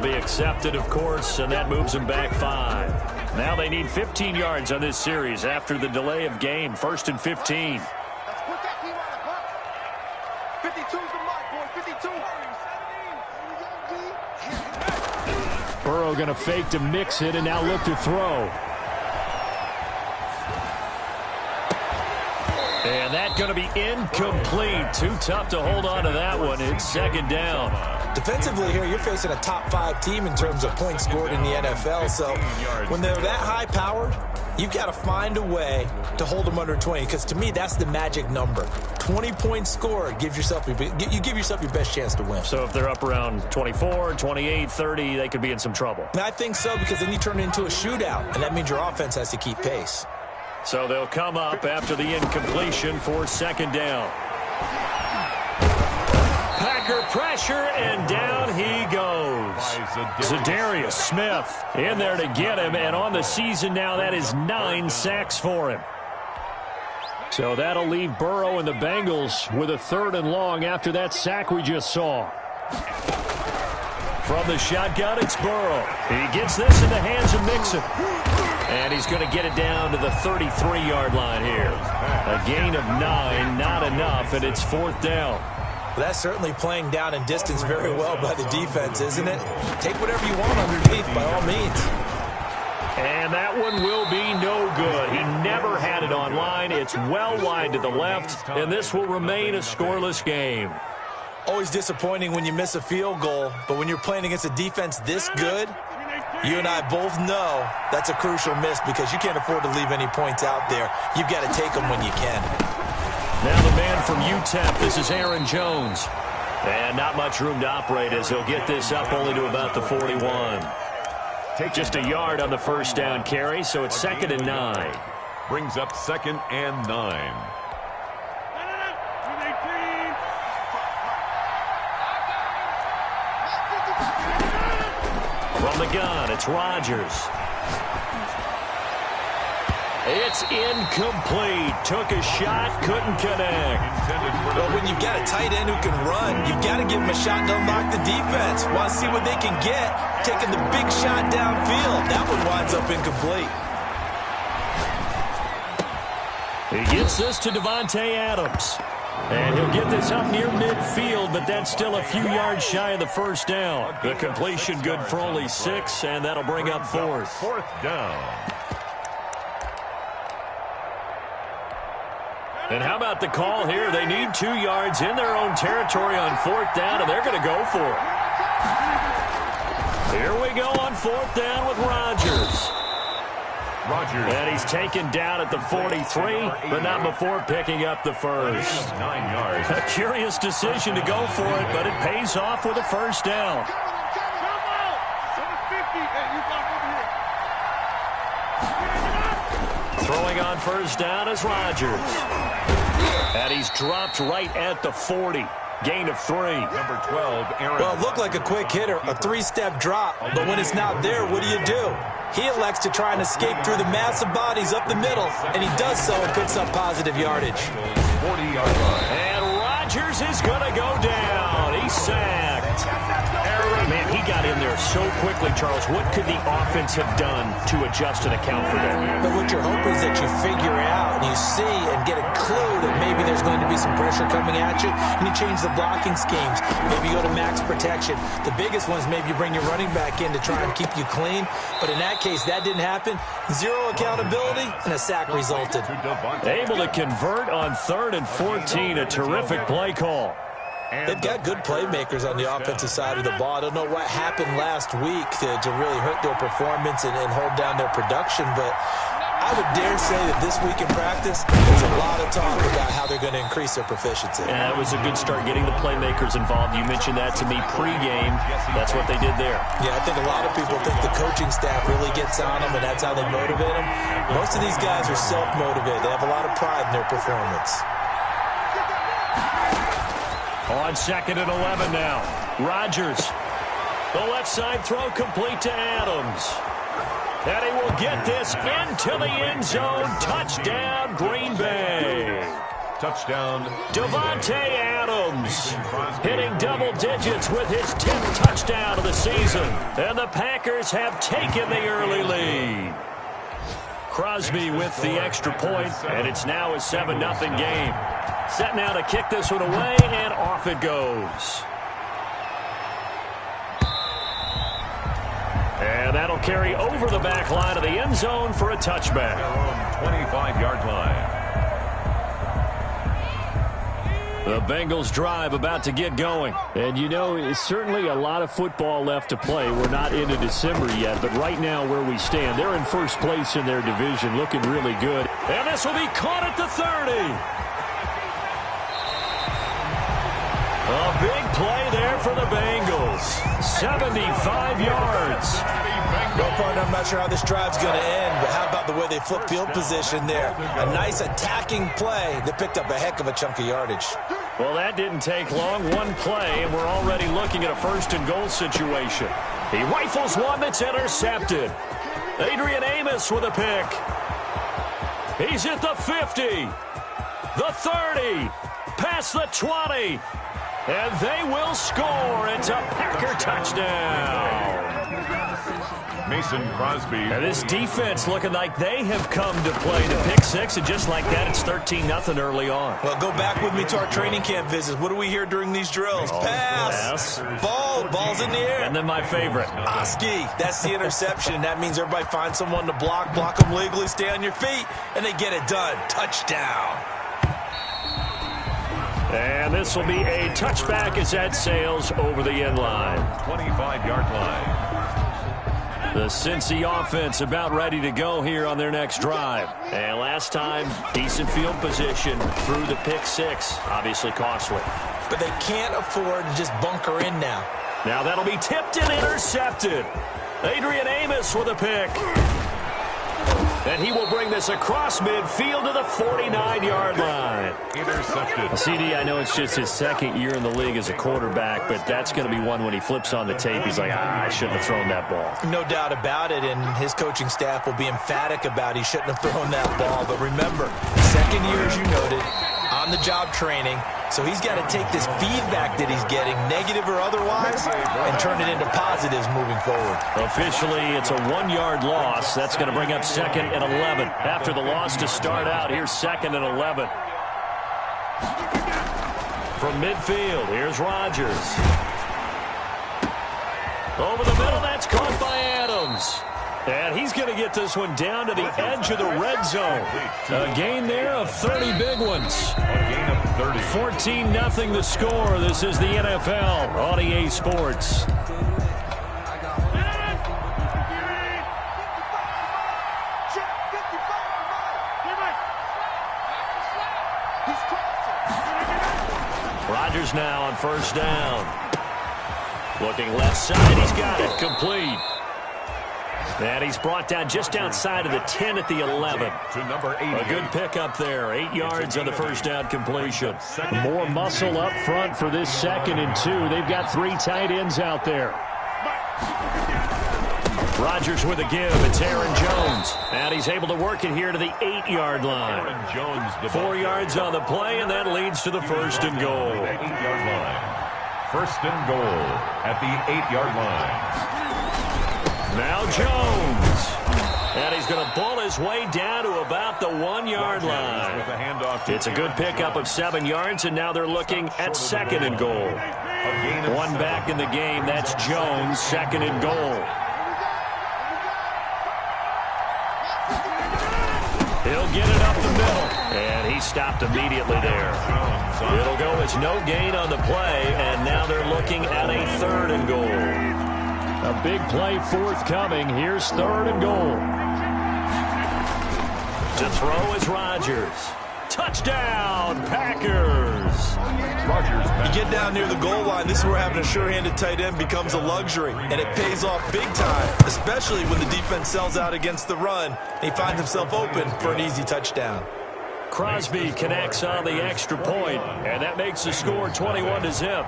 be accepted, of course, and that moves them back 5. Now they need 15 yards on this series after the delay of game. 1st and 15. Let's put that team on the clock. 52's the mark, boy. 52. Burrow going to fake to mix it and now look to throw. And that's going to be incomplete. Too tough to hold on to that one. It's 2nd down. Defensively here, you're facing a top 5 team in terms of points scored in the NFL. So when they're that high-powered, you've got to find a way to hold them under 20. Because to me, that's the magic number. 20 points scored gives yourself you give yourself your best chance to win. So if they're up around 24, 28, 30, they could be in some trouble. And I think so, because then you turn it into a shootout, and that means your offense has to keep pace. So they'll come up after the incompletion for 2nd down. Packer pressure, and down he goes. Zadarius Smith in there to get him, and on the season now, that is 9 sacks for him. So that'll leave Burrow and the Bengals with a 3rd and long after that sack we just saw. From the shotgun, it's Burrow. He gets this in the hands of Mixon. And he's going to get it down to the 33-yard line here. A gain of 9, not enough, and it's 4th down. Well, that's certainly playing down in distance very well by the defense, isn't it? Take whatever you want underneath, by all means. And that one will be no good. He never had it on line. It's well wide to the left, and this will remain a scoreless game. Always disappointing when you miss a field goal, but when you're playing against a defense this good, you and I both know that's a crucial miss because you can't afford to leave any points out there. You've got to take them when you can. Now the man from UTEP, this is Aaron Jones. And not much room to operate as he'll get this up only to about the 41. Just a yard on the 1st down carry, so it's 2nd and 9. Brings up 2nd and 9. From the gun, it's Rodgers. It's incomplete. Took a shot, couldn't connect. Well, when you've got a tight end who can run, you've got to give him a shot to unlock the defense. Want to see what they can get. Taking the big shot downfield. That one winds up incomplete. He gets this to Davante Adams. And he'll get this up near midfield, but that's still a few yards shy of the 1st down. The completion good for only 6, and that'll bring up 4th. 4th down. And how about the call here? They need 2 yards in their own territory on 4th down, and they're going to go for it. Here we go on 4th down with Rodgers. And he's taken down at the 43, but not before picking up the 1st. 9 yards. A curious decision to go for it, but it pays off with a 1st down. Throwing on 1st down is Rodgers. And he's dropped right at the 40. Gain of 3. Number 12, Aaron. Well, it looked like a quick hitter, a 3-step drop. But when it's not there, what do? He elects to try and escape through the massive bodies up the middle, and he does so and picks up positive yardage. 40-yard line. And Rodgers is going to go down. He's sacked. Man, he got in there so quickly, Charles. What could the offense have done to adjust and account for that? But what you're hoping is that you figure out and you see and get a clue that maybe there's going to be some pressure coming at you, and you change the blocking schemes. Maybe you go to max protection. The biggest one is maybe you bring your running back in to try and keep you clean. But in that case, that didn't happen. 0 accountability, and a sack resulted. Able to convert on 3rd and 14. A terrific play call. They've got good playmakers on the offensive side of the ball. I don't know what happened last week to really hurt their performance and hold down their production, but I would dare say that this week in practice, there's a lot of talk about how they're going to increase their proficiency. Yeah, it was a good start getting the playmakers involved. You mentioned that to me pregame. That's what they did there. Yeah, I think a lot of people think the coaching staff really gets on them, and that's how they motivate them. Most of these guys are self-motivated. They have a lot of pride in their performance. On 2nd and 11 now. Rodgers. The left side throw complete to Adams. And he will get this into the end zone. Touchdown, Green Bay. Touchdown. Davante Adams Adams, hitting double digits with his 10th touchdown of the season. And the Packers have taken the early lead. Crosby with the extra point, and it's now a 7-0 game. Set now to kick this one away, and off it goes. And that'll carry over the back line of the end zone for a touchback. 25-yard line. The Bengals drive about to get going. And, you know, it's certainly a lot of football left to play. We're not into December yet, but right now where we stand, they're in first place in their division, looking really good. And this will be caught at the 30. A big play there for the Bengals. 75 yards. No, partner, I'm not sure how this drive's going to end, but how about the way they flip field position there? A nice attacking play that picked up a heck of a chunk of yardage. Well, that didn't take long. One play, and we're already looking at a first-and-goal situation. He rifles one that's intercepted. Adrian Amos with a pick. He's at the 50, the 30, past the 20, and they will score. It's a Packer touchdown. Mason Crosby. And this defense looking like they have come to play the pick six, and just like that, it's 13-0 early on. Well, go back with me to our training camp visits. What do we hear during these drills? Pass. Ball's in the air. And then my favorite. Oski, that's the interception. That means everybody finds someone to block them legally, stay on your feet, and they get it done. Touchdown. And this will be a touchback as that sails over the end line. 25-yard line. The Cincy offense about ready to go here on their next drive. And last time, decent field position through the pick six. Obviously costly. But they can't afford to just bunker in now. Now that'll be tipped and intercepted. Adrian Amos with a pick. And he will bring this across midfield to the 49-yard line. Intercepted. CD, I know it's just his second year in the league as a quarterback, but that's going to be one when he flips on the tape. He's like, I shouldn't have thrown that ball. No doubt about it, and his coaching staff will be emphatic about he shouldn't have thrown that ball. But remember, second year, as you noted, on-the-job training. So he's got to take this feedback that he's getting, negative or otherwise, and turn it into positives moving forward. Officially, it's a 1-yard loss. That's going to bring up 2nd and 11. After the loss to start out, here's 2nd and 11. From midfield, here's Rodgers. Over the middle, that's caught by Adams. And he's going to get this one down to the edge of the red zone. A gain there of 30 big ones. A gain of 30. 14-0 the score. This is the NFL on EA Sports. Rodgers now on first down. Looking left side, he's got it, complete. And he's brought down just outside of the 10 at the 11. To number 8. A good pickup there. 8 yards on the first down completion. More muscle up front for this 2nd and 2. They've got 3 tight ends out there. Rodgers with a give. It's Aaron Jones. And he's able to work it here to the 8-yard line. Aaron Jones, 4 yards on the play, and that leads to the 1st and goal. 8-yard line. 1st and goal at the 8-yard line. Now Jones. And he's going to bull his way down to about the 1-yard line. With a handoff. It's a good pickup of 7 yards, and now they're looking at 2nd and goal. One back in the game. That's Jones, 2nd and goal. He'll get it up the middle. And he stopped immediately there. It'll go as no gain on the play, and now they're looking at a 3rd and goal. A big play forthcoming. Here's 3rd and goal. To throw is Rodgers. Touchdown, Packers. Rodgers. You get down near the goal line, this is where having a sure-handed tight end becomes a luxury, and it pays off big time, especially when the defense sells out against the run, and he finds himself open for an easy touchdown. Crosby connects on the extra point, and that makes the score 21-0.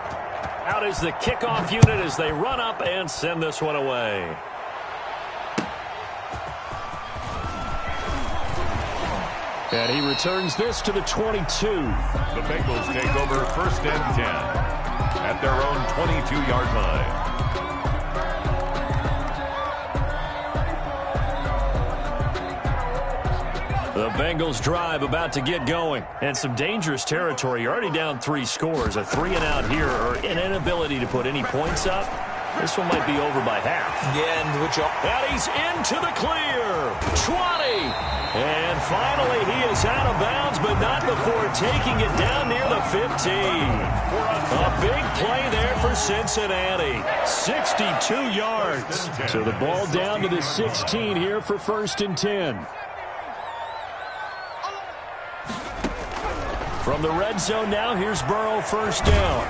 Out is the kickoff unit as they run up and send this one away. And he returns this to the 22. The Bengals take over 1st and 10 at their own 22-yard line. The Bengals drive about to get going. And some dangerous territory. You're already down 3 scores. A 3-and-out here or an inability to put any points up. This one might be over by half. Yeah, and he's into the clear. 20. And finally, he is out of bounds, but not before taking it down near the 15. A big play there for Cincinnati. 62 yards. So the ball down to the 16 here for 1st and 10. From the red zone now, here's Burrow, 1st down.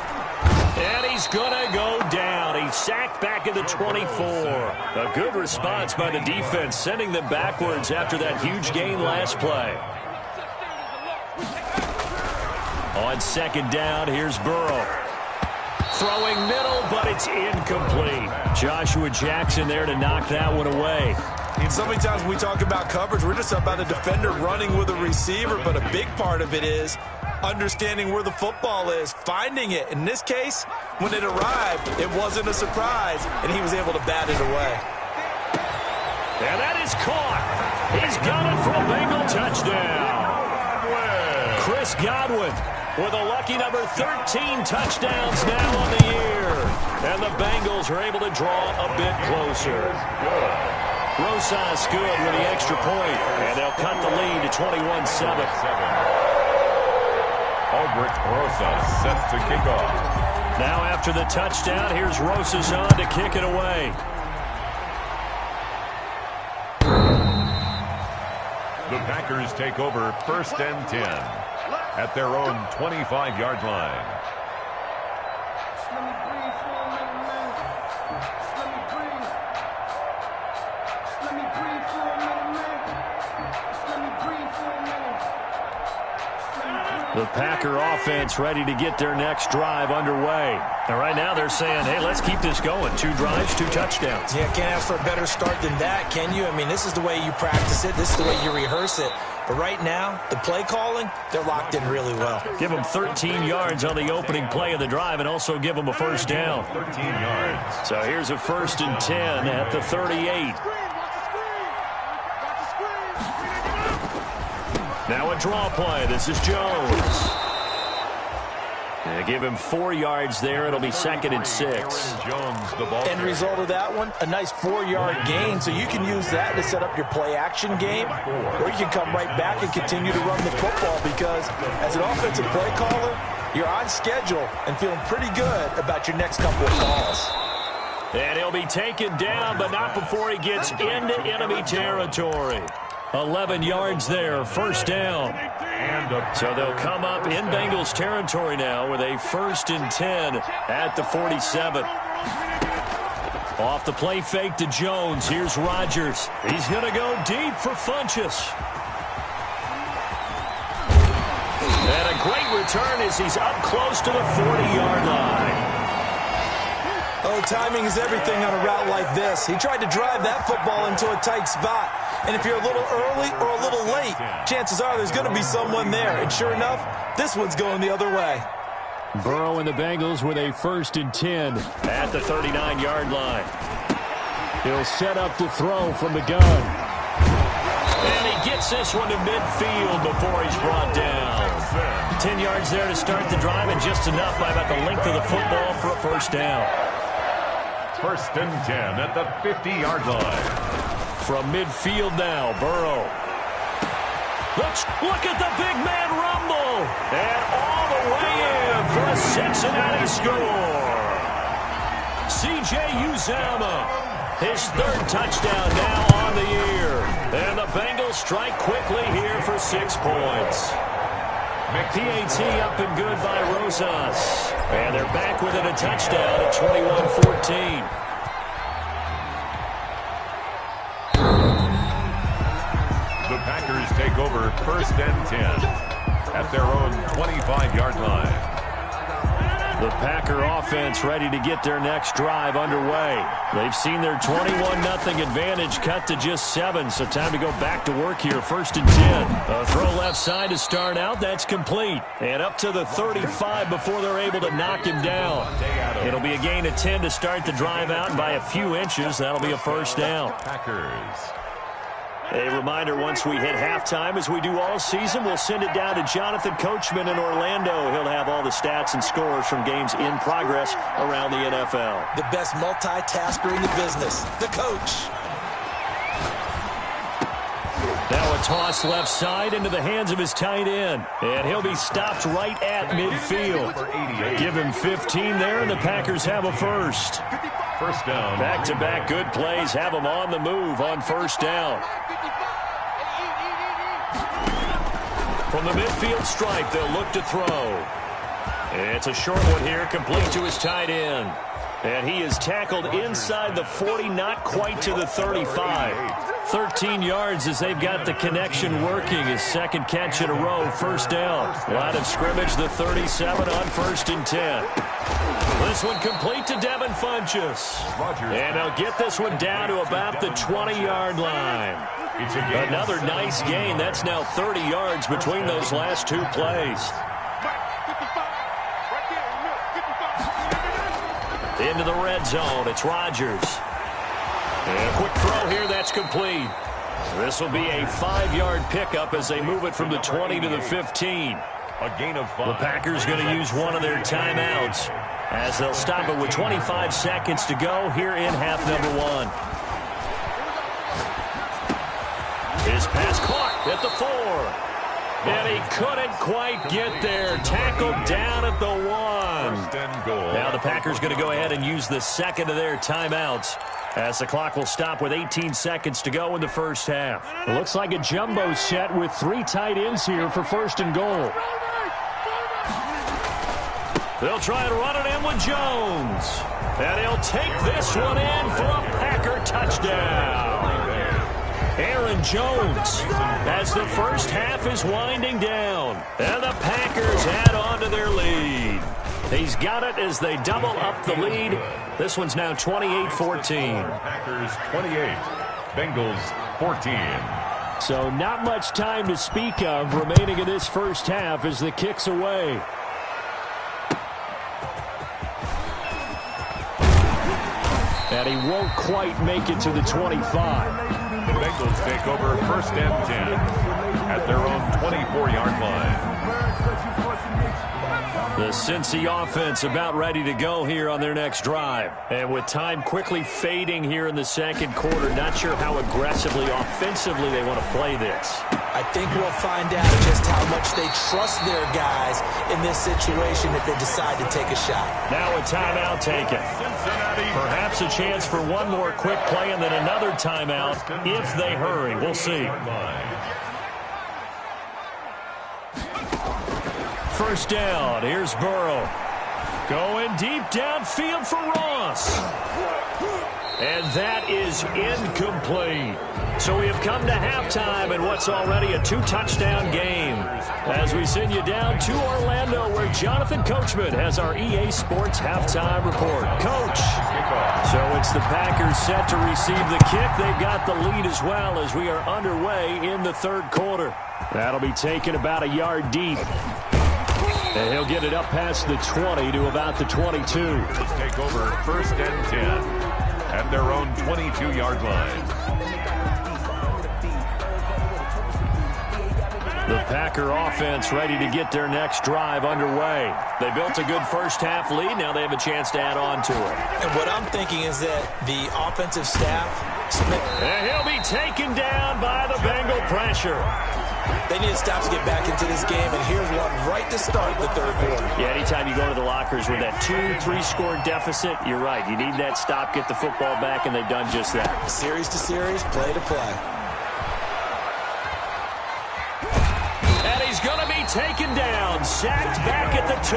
And he's going to go down. He's sacked back at the 24. A good response by the defense, sending them backwards after that huge gain last play. On 2nd down, here's Burrow. Throwing middle, but it's incomplete. Joshua Jackson there to knock that one away. So many times when we talk about coverage, we're just about a defender running with a receiver, but a big part of it is understanding where the football is, finding it. In this case, when it arrived, it wasn't a surprise, and he was able to bat it away. And that is caught. He's got it for a Bengal touchdown. Chris Godwin with a lucky number 13 touchdowns now on the year. And the Bengals are able to draw a bit closer. Rosas good with the extra point, and they'll cut the lead to 21-7. Albrecht Rosas set to kick off. Now after the touchdown, here's Rosas on to kick it away. The Packers take over 1st and 10 at their own 25-yard line. The Packer offense ready to get their next drive underway. And right now they're saying, hey, let's keep this going. 2 drives, 2 touchdowns. Yeah, can't ask for a better start than that, can you? I mean, this is the way you practice it. This is the way you rehearse it. But right now, the play calling, they're locked in really well. Give them 13 yards on the opening play of the drive and also give them a 1st down. 13 yards. So here's a 1st and 10 at the 38. Now a draw play. This is Jones. They give him 4 yards there. It'll be 2nd and 6. Jones, the ball. End result of that one, a nice 4-yard gain. So you can use that to set up your play-action game, or you can come right back and continue to run the football because as an offensive play caller, you're on schedule and feeling pretty good about your next couple of calls. And he'll be taken down, but not before he gets into enemy territory. 11 yards there, 1st down. So they'll come up in Bengals territory now with a 1st and 10 at the 47. Off the play fake to Jones. Here's Rodgers. He's going to go deep for Funchess. And a great return as he's up close to the 40-yard line. Oh, timing is everything on a route like this. He tried to drive that football into a tight spot. And if you're a little early or a little late, chances are there's going to be someone there. And sure enough, this one's going the other way. Burrow and the Bengals with a 1st and 10 at the 39-yard line. He'll set up to throw from the gun. And he gets this one to midfield before he's brought down. 10 yards there to start the drive and just enough by about the length of the football for a 1st down. 1st and 10 at the 50-yard line. From midfield now, Burrow. Look at the big man rumble. And all the way in for a Cincinnati score. C.J. Uzomah, his 3rd touchdown now on the year. And the Bengals strike quickly here for 6 points. PAT up and good by Rosas. And they're back within a touchdown at 21-14. The Packers take over 1st and 10 at their own 25-yard line. The Packer offense ready to get their next drive underway. They've seen their 21-0 advantage cut to just 7, so time to go back to work here. 1st and 10. A throw left side to start out. That's complete. And up to the 35 before they're able to knock him down. It'll be a gain of 10 to start the drive out, and by a few inches, that'll be a first down. Packers. A reminder, once we hit halftime, as we do all season, we'll send it down to Jonathan Coachman in Orlando. He'll have all the stats and scores from games in progress around the NFL. The best multitasker in the business, the coach. Now a toss left side into the hands of his tight end. And he'll be stopped right at midfield. Give him 15 there, and the Packers have a first. First down. Back-to-back good plays have them on the move on first down. From the midfield stripe, they'll look to throw. It's a short one here, complete to his tight end. And he is tackled inside the 40, not quite to the 35. 13 yards as they've got the connection working. His second catch in a row, first down. Line of scrimmage, the 37 on 1st and 10. This one complete to Devin Funchess. And they'll get this one down to about the 20-yard line. Another nice gain. That's now 30 yards between those last two plays. Into the red zone. It's Rodgers. And a quick throw here. That's complete. This will be a 5-yard pickup as they move it from the 20 to the 15. A gain of 5. The Packers going to use one of their timeouts as they'll stop it with 25 seconds to go here in half number 1. His pass caught at the 4. And he couldn't quite get there. Tackled down at the 1. Now the Packers going to go ahead and use the second of their timeouts as the clock will stop with 18 seconds to go in the first half. It looks like a jumbo set with 3 tight ends here for 1st and goal. They'll try and run it in with Jones. And he'll take this one in for a Packer touchdown. Aaron Jones as the first half is winding down. And the Packers add on to their lead. He's got it as they double up the lead. This one's now 28-14. Packers 28, Bengals 14. So not much time to speak of remaining in this first half as the kick's away. And he won't quite make it to the 25. The Bengals take over 1st and 10 at their own 24-yard line. The Cincy offense about ready to go here on their next drive. And with time quickly fading here in the second quarter, not sure how aggressively, offensively they want to play this. I think we'll find out just how much they trust their guys in this situation if they decide to take a shot. Now a timeout taken. Perhaps a chance for one more quick play and then another timeout if they hurry. We'll see. First down. Here's Burrow. Going deep downfield for Ross. And that is incomplete. So we have come to halftime in what's already a 2-touchdown game. As we send you down to Orlando where Jonathan Coachman has our EA Sports halftime report. Coach. So it's the Packers set to receive the kick. They've got the lead as well as we are underway in the third quarter. That'll be taken about a yard deep. And he'll get it up past the 20 to about the 22. Let's take over 1st and 10 at their own 22-yard line. The Packer offense ready to get their next drive underway. They built a good first half lead. Now they have a chance to add on to it. And what I'm thinking is that the offensive staff... And he'll be taken down by the Bengal pressure. They need to stop to get back into this game, and here's one right to start the third quarter. Yeah, anytime you go to the lockers with that 2-3 deficit, you're right. You need that stop, get the football back, and they've done just that. Series to series, play to play. And he's going to be taken down, sacked back at the 2.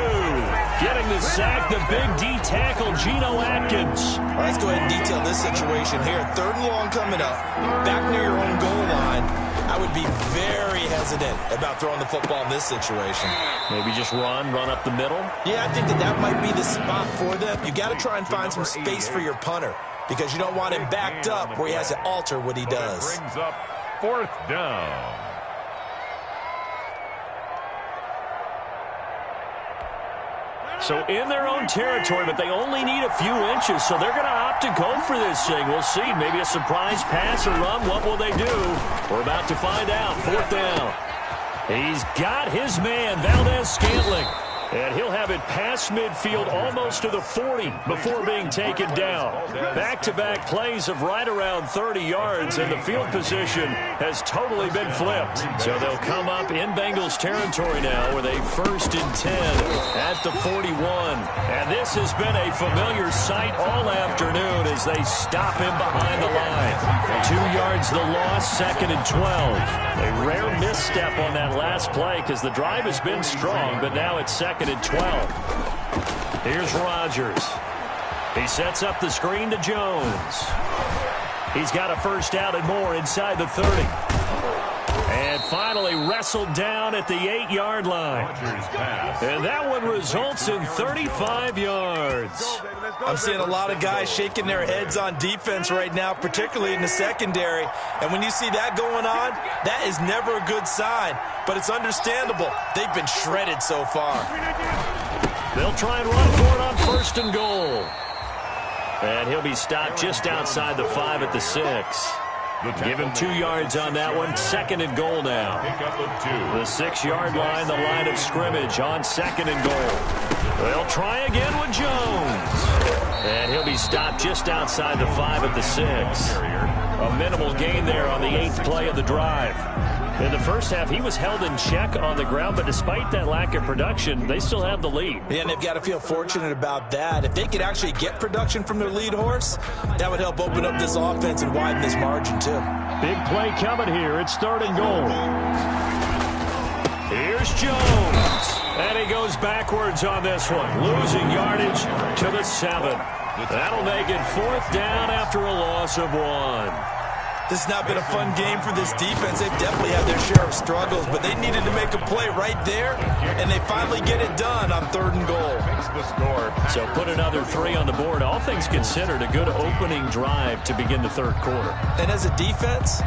Getting the sack, the big D tackle, Geno Atkins. Let's go ahead and detail this situation here. 3rd and long coming up, back near your own goal line. I I would be very hesitant about throwing the football in this situation. Maybe just run up the middle? Yeah, I think that might be the spot for them. You got to try and find some space for your punter because you don't want him backed up where he has to alter what he does. Brings up 4th down. So in their own territory, but they only need a few inches, so they're going to opt to go for this thing. We'll see. Maybe a surprise pass or run. What will they do? We're about to find out. 4th down. He's got his man, Valdez-Scantling. And he'll have it past midfield almost to the 40 before being taken down. Back-to-back plays of right around 30 yards, and the field position has totally been flipped. So they'll come up in Bengals territory now with a 1st and 10 at the 41. And this has been a familiar sight all afternoon as they stop him behind the line. 2 yards the loss, 2nd and 12. A rare misstep on that last play because the drive has been strong, but now it's 2nd and 12. Here's Rodgers. He sets up the screen to Jones. He's got a 1st down and more inside the 30. And finally wrestled down at the 8-yard line. And that one results in 35 yards. I'm seeing a lot of guys shaking their heads on defense right now, particularly in the secondary. And when you see that going on, that is never a good sign. But it's understandable. They've been shredded so far. They'll try and run for it on 1st and goal. And he'll be stopped just outside the 5 at the 6. Give him 2 yards on that one. 2nd and goal now. The 6-yard line, the line of scrimmage on 2nd and goal. They'll try again with Jones. And he'll be stopped just outside the 5 at the 6. A minimal gain there on the 8th play of the drive. In the first half, he was held in check on the ground, but despite that lack of production, they still have the lead. Yeah, and they've got to feel fortunate about that. If they could actually get production from their lead horse, that would help open up this offense and widen this margin, too. Big play coming here. It's 3rd and goal. Here's Jones. And he goes backwards on this one, losing yardage to the 7. That'll make it 4th down after a loss of 1. This has not been a fun game for this defense. They've definitely had their share of struggles, but they needed to make a play right there, and they finally get it done on 3rd and goal. So put another 3 on the board. All things considered, a good opening drive to begin the 3rd quarter. And as a defense,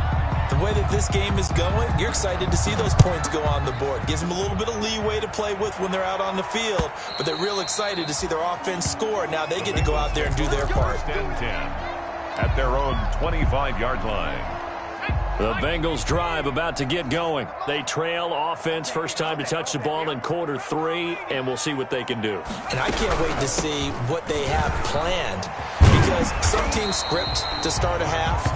the way that this game is going, you're excited to see those points go on the board. Gives them a little bit of leeway to play with when they're out on the field, but they're real excited to see their offense score. Now they get to go out there and do their part. 1st and 10. At their own 25-yard line. The Bengals drive about to get going. They trail offense, first time to touch the ball in quarter 3, and we'll see what they can do. And I can't wait to see what they have planned because some teams script to start a half.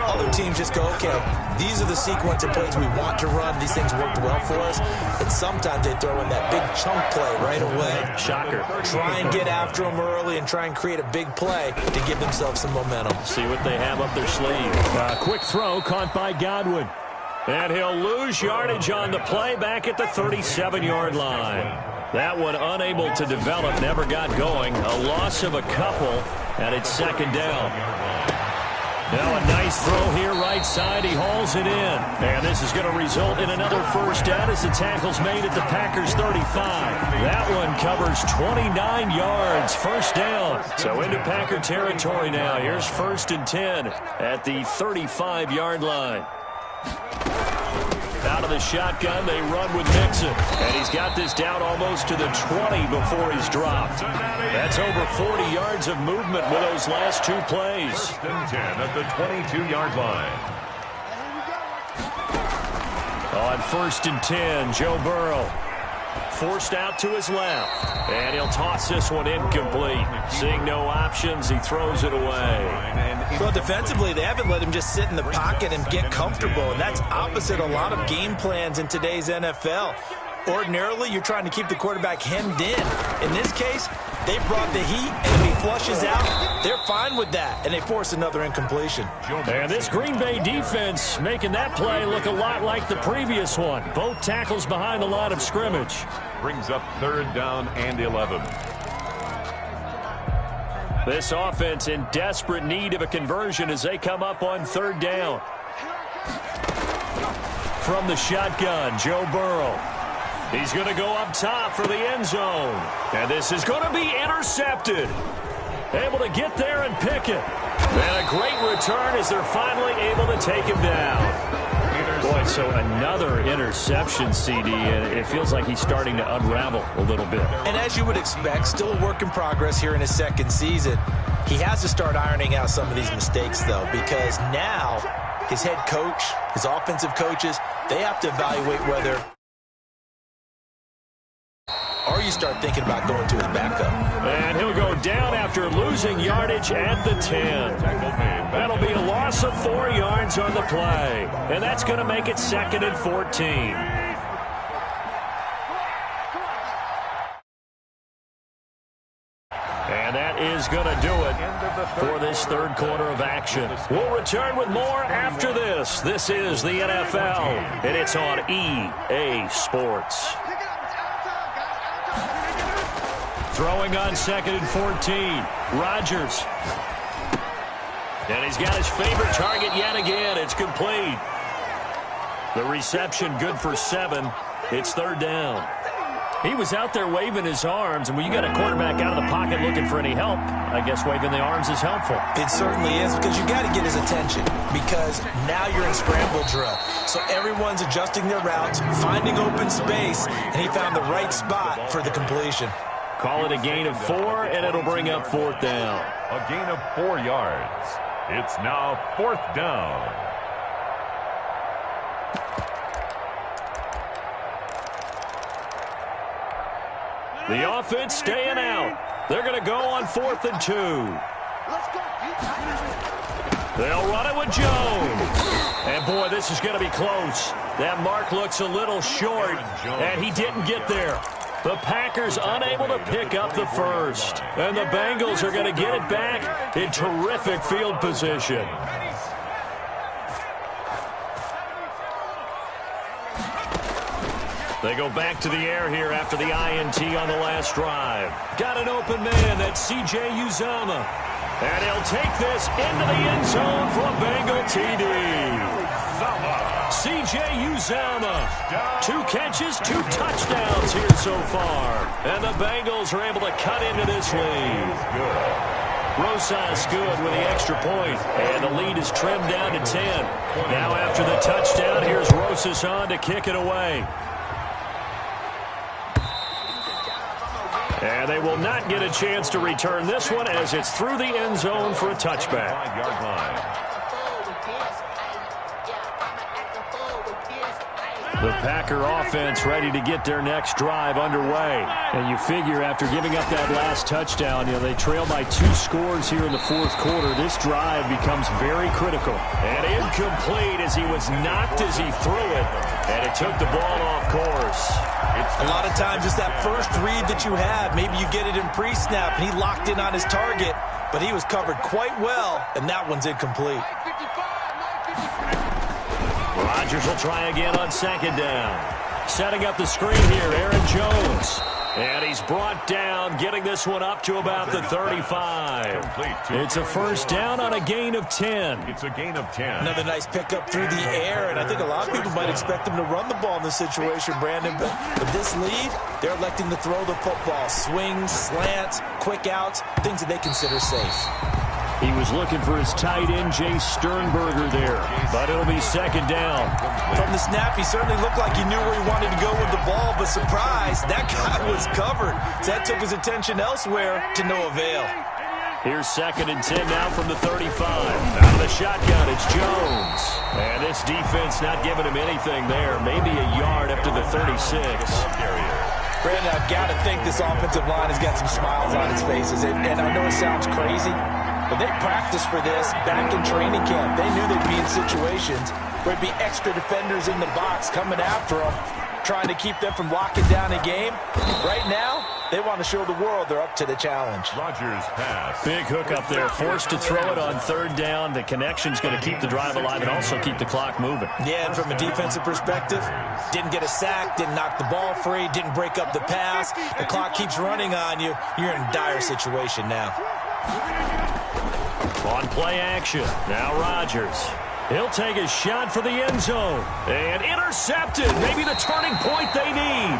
Other teams just go, okay, these are the sequence of plays we want to run. These things worked well for us. And sometimes they throw in that big chunk play right away. Shocker. Try and get after them early and try and create a big play to give themselves some momentum. See what they have up their sleeve. Quick throw caught by Godwin. And he'll lose yardage on the play back at the 37-yard line. That one unable to develop, never got going. A loss of a couple, and it's 2nd down. Now a nice throw here right side. He hauls it in. And this is going to result in another 1st down as the tackle's made at the Packers 35. That one covers 29 yards. 1st down. So into Packer territory now. Here's 1st and 10 at the 35-yard line. Out of the shotgun, they run with Mixon. And he's got this down almost to the 20 before he's dropped. That's over 40 yards of movement with those last 2 plays. 1st and 10 at the 22-yard line. On 1st and 10, Joe Burrow forced out to his left. And he'll toss this one incomplete. Seeing no options, he throws it away. Well, defensively, they haven't let him just sit in the pocket and get comfortable, and that's opposite a lot of game plans in today's NFL. Ordinarily, you're trying to keep the quarterback hemmed in. In this case, they brought the heat, and if he flushes out, they're fine with that, and they force another incompletion. And this Green Bay defense making that play look a lot like the previous one. Both tackles behind the line of scrimmage. Brings up 3rd down and 11. This offense in desperate need of a conversion as they come up on 3rd down. from the shotgun, Joe Burrow. He's going to go up top for the end zone. And this is going to be intercepted. Able to get there and pick it. And a great return as they're finally able to take him down. Boy, so another interception, CD, and it feels like he's starting to unravel a little bit. And as you would expect, still a work in progress here in his second season. He has to start ironing out some of these mistakes, though, because now his head coach, his offensive coaches, they have to evaluate whether or you start thinking about going to his backup. And he'll go down after losing yardage at the 10. That'll be a loss of 4 yards on the play. And that's going to make it 2nd and 14. And that is going to do it for this third quarter of action. We'll return with more after this. This is the NFL, and it's on EA Sports. Throwing on 2nd and 14. Rodgers. And he's got his favorite target yet again. It's complete. The reception good for 7. It's 3rd down. He was out there waving his arms, and when you got a quarterback out of the pocket looking for any help, I guess waving the arms is helpful. It certainly is, because you got to get his attention, because now you're in scramble drill. So everyone's adjusting their routes, finding open space, and he found the right spot for the completion. Call it a gain of 4, and it'll bring up 4th down. A gain of 4 yards. It's now 4th down. The offense staying out. They're going to go on 4th and 2. They'll run it with Jones. And, boy, this is going to be close. That mark looks a little short, and he didn't get there. The Packers unable to pick up the first. And the Bengals are going to get it back in terrific field position. They go back to the air here after the INT on the last drive. Got an open man, that's C.J. Uzomah. And he'll take this into the end zone for a Bengal TD. C.J. Uzomah, 2 catches, 2 touchdowns here so far. And the Bengals are able to cut into this lead. Rosas good with the extra point. And the lead is trimmed down to 10. Now after the touchdown, here's Rosas on to kick it away. And they will not get a chance to return this one as it's through the end zone for a touchback. 5-yard line. The Packer offense ready to get their next drive underway. And you figure after giving up that last touchdown, they trail by 2 scores here in the 4th quarter. This drive becomes very critical. And incomplete as he was knocked as he threw it. And it took the ball off course. A lot of times it's that first read that you have. Maybe you get it in pre-snap and he locked in on his target, but he was covered quite well, and that one's incomplete. Rodgers will try again on 2nd down. Setting up the screen here, Aaron Jones. And he's brought down, getting this one up to about the 35. It's a 1st down on a gain of 10. It's a gain of 10. Another nice pickup through the air, and I think a lot of people might expect him to run the ball in this situation, Brandon. But with this lead, they're electing to throw the football. Swings, slants, quick outs, things that they consider safe. He was looking for his tight end, Jay Sternberger there, but it'll be 2nd down. From the snap, he certainly looked like he knew where he wanted to go with the ball, but surprise, that guy was covered. So that took his attention elsewhere to no avail. Here's 2nd and 10 now from the 35. Out of the shotgun, it's Jones. And this defense not giving him anything there, maybe a yard up to the 36. Brandon, I've got to think this offensive line has got some smiles on its faces. And I know it sounds crazy, but they practiced for this back in training camp. They knew they'd be in situations where it'd be extra defenders in the box coming after them, trying to keep them from locking down a game. Right now, they want to show the world they're up to the challenge. Rodgers pass. Big hook up there, forced to throw it on 3rd down. The connection's going to keep the drive alive and also keep the clock moving. Yeah, and from a defensive perspective, didn't get a sack, didn't knock the ball free, didn't break up the pass. The clock keeps running on you. You're in a dire situation now. On play action, now Rodgers. He'll take a shot for the end zone. And intercepted. Maybe the turning point they need.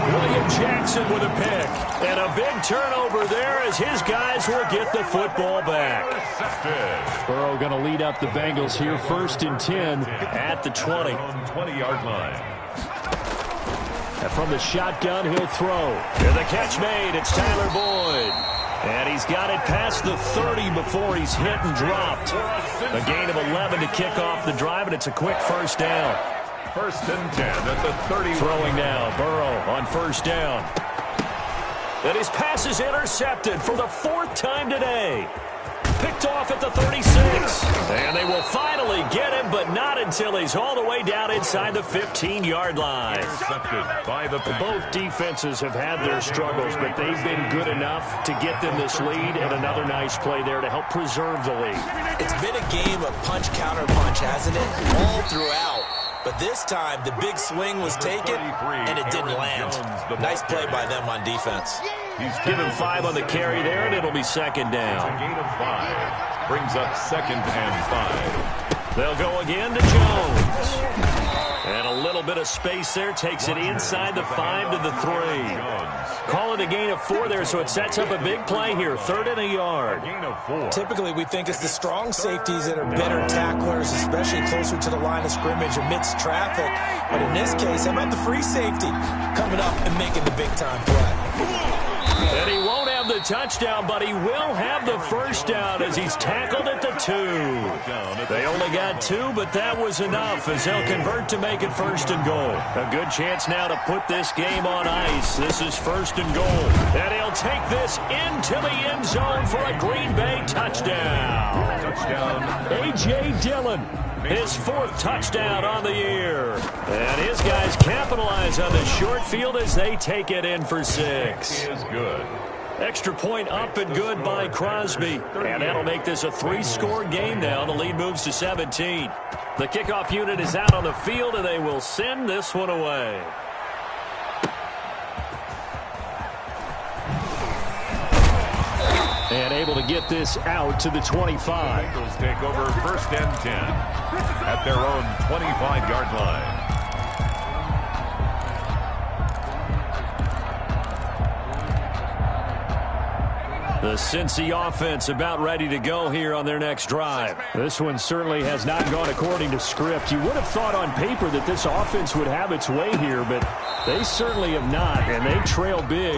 William Jackson with a pick. And a big turnover there as his guys will get the football back. Burrow going to lead up the Bengals here, 1st and 10 at the 20. 20-yard line. And from the shotgun, he'll throw. And the catch made. It's Tyler Boyd. And he's got it past the 30 before he's hit and dropped. A gain of 11 to kick off the drive, and it's a quick first down. 1st and 10 at the 30. Throwing now, Burrow on first down. And his pass is intercepted for the 4th time today. Picked off at the 36. And they will finally get him, but not until he's all the way down inside the 15-yard line. Intercepted by the Both defenses have had their struggles, but they've been good enough to get them this lead, and another nice play there to help preserve the lead. It's been a game of punch-counter-punch, hasn't it? All throughout. But this time, the big swing was taken, and it didn't land. Nice play by them on defense. He's given 5 on the carry there, and it'll be second down. A gain of 5. Brings up 2nd and 5. They'll go again to Jones. And a little bit of space there. Takes it inside the 5 to the 3. Call it a gain of 4 there, so it sets up a big play here. 3rd and a yard. Gain of 4. Typically, we think it's the strong safeties that are better tacklers, especially closer to the line of scrimmage amidst traffic. But in this case, how about the free safety coming up and making the big-time play? And he won't have the touchdown, but he will have the first down as he's tackled at the 2. They only got 2, but that was enough as they'll convert to make it 1st and goal. A good chance now to put this game on ice. This is 1st and goal. And he'll take this into the end zone for a Green Bay touchdown. A.J. Dillon. His 4th touchdown on the year. And his guys capitalize on the short field as they take it in for 6. Is good. Extra point up and good by Crosby. And that'll make this a 3-score game now. The lead moves to 17. The kickoff unit is out on the field, and they will send this one away. And able to get this out to the 25. Bengals take over 1st and 10 at their own 25-yard line. The Cincy offense about ready to go here on their next drive. This one certainly has not gone according to script. You would have thought on paper that this offense would have its way here, but they certainly have not, and they trail big.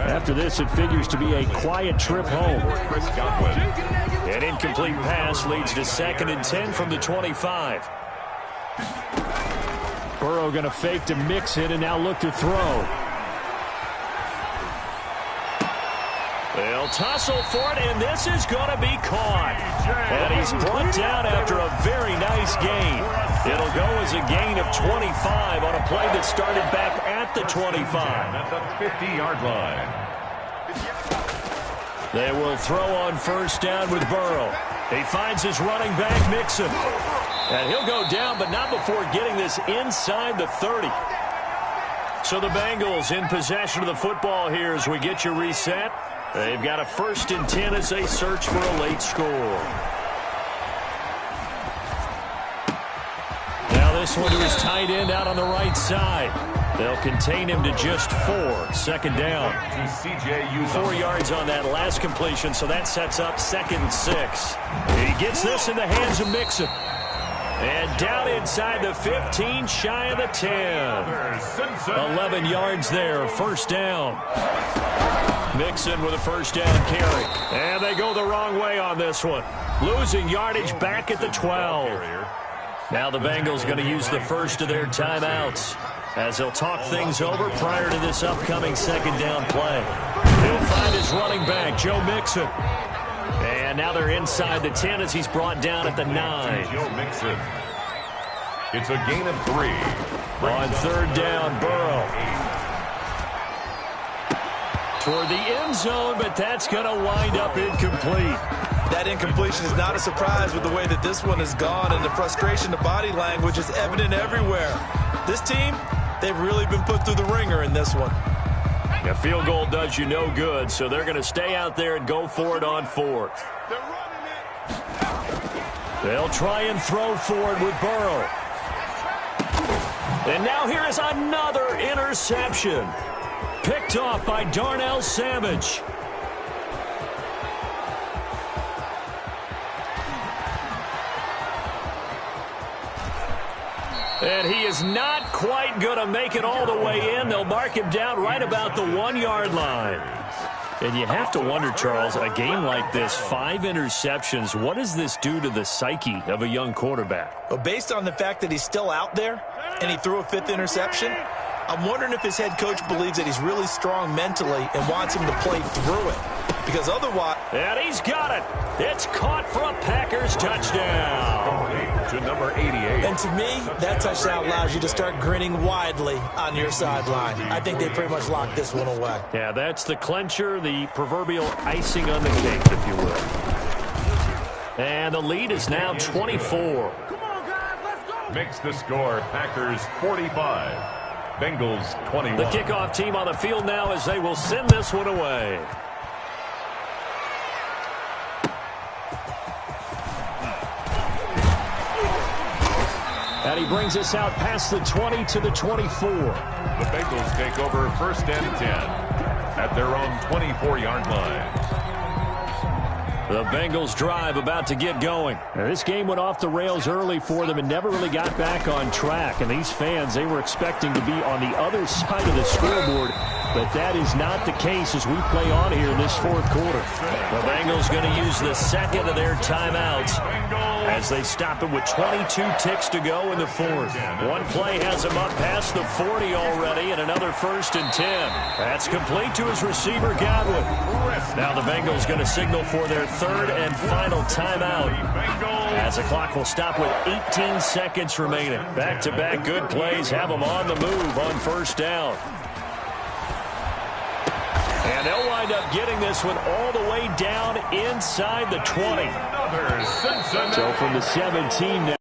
After this, it figures to be a quiet trip home. An incomplete pass leads to 2nd and 10 from the 25. Burrow going to fake to mix it and now look to throw. They'll tussle for it, and this is going to be caught. And he's brought down after a very nice gain. It'll go as a gain of 25 on a play that started back at the 25. At the 50-yard line. They will throw on first down with Burrow. He finds his running back, Mixon. And he'll go down, but not before getting this inside the 30. So the Bengals in possession of the football here as we get you reset. They've got a 1st and 10 as they search for a late score. Now this one to his tight end out on the right side. They'll contain him to just 4. 2nd down. 4 yards on that last completion, so that sets up 2nd and 6. He gets this in the hands of Mixon. And down inside the 15, shy of the 10. 11 yards there, 1st down. Mixon with a first down carry. And they go the wrong way on this one. Losing yardage back at the 12. Now the Bengals going to use the first of their timeouts as they'll talk things over prior to this upcoming 2nd down play. He'll find his running back, Joe Mixon. And now they're inside the 10 as he's brought down at the 9. Joe Mixon. It's a gain of 3. On 3rd down, Burrow. Toward the end zone, but that's going to wind up incomplete. That incompletion is not a surprise with the way that this one has gone, and the frustration, the body language is evident everywhere. This team, they've really been put through the ringer in this one. A field goal does you no good, so they're going to stay out there and go for it on 4th. They'll try and throw forward with Burrow. And now here is another interception. Picked off by Darnell Savage. And he is not quite going to make it all the way in. They'll mark him down right about the 1-yard line. And you have to wonder, Charles, a game like this, 5 interceptions, what does this do to the psyche of a young quarterback? Well, based on the fact that he's still out there and he threw a 5th interception, I'm wondering if his head coach believes that he's really strong mentally and wants him to play through it. Because otherwise... And he's got it. It's caught for a Packers touchdown. To number 88. And to me, that touchdown allows you to start grinning widely on your sideline. I think they pretty much locked this one away. Yeah, that's the clincher, the proverbial icing on the cake, if you will. And the lead is now 24. Come on, guys, let's go. Makes the score Packers 45. Bengals 21. The kickoff team on the field now as they will send this one away. And he brings us out past the 20 to the 24. The Bengals take over 1st and 10 at their own 24-yard line. The Bengals drive about to get going. Now, this game went off the rails early for them and never really got back on track. And these fans, they were expecting to be on the other side of the scoreboard. But that is not the case as we play on here in this 4th quarter. The Bengals going to use the second of their timeouts as they stop it with 22 ticks to go in the 4th. One play has him up past the 40 already and another 1st and 10. That's complete to his receiver, Godwin. Now the Bengals going to signal for their 3rd and final timeout as the clock will stop with 18 seconds remaining. Back-to-back good plays have them on the move on 1st down. And they'll wind up getting this one all the way down inside the 20. Another Cincinnati. So from the 17 now.